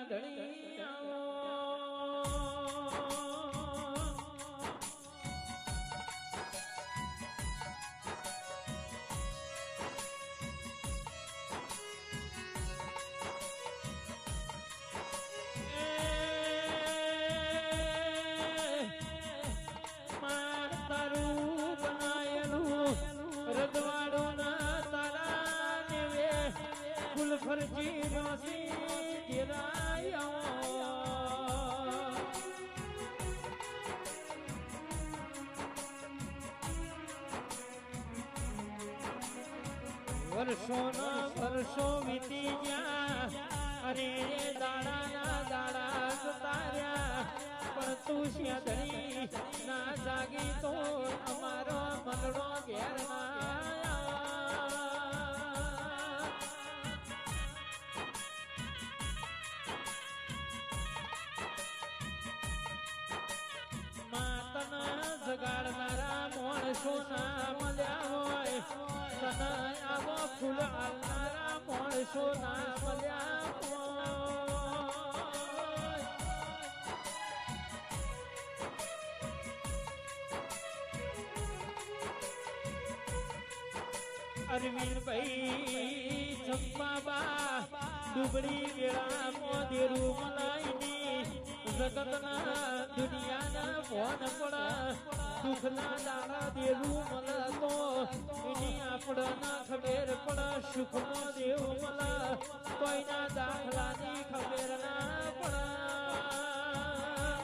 ધણી આવો ફરજી નોસી ગિરાયો વર્ષોના વર્ષો વીતી ગયા અરે દાડાના દાડા જતાર્યા પણ તું શ્યાધણી ના જાગી તો અમારો મનડો ઘેર ના જગાડનારા માણસો ના મળ્યા હોય તને આવો ફૂલ હાલનારા માણસો ના મળ્યા હોય અરવિંદભાઈ ચંપાબા ડુબડી વેળા મોદેરું મલાઈની જગતના દુનિયાના ફોન પડા દુઃખના દાડા દેવું મળે તો એની આપણના ખબર પડા સુખનો દેવ મળે કોઈના દાખલાની ખબર ના પડા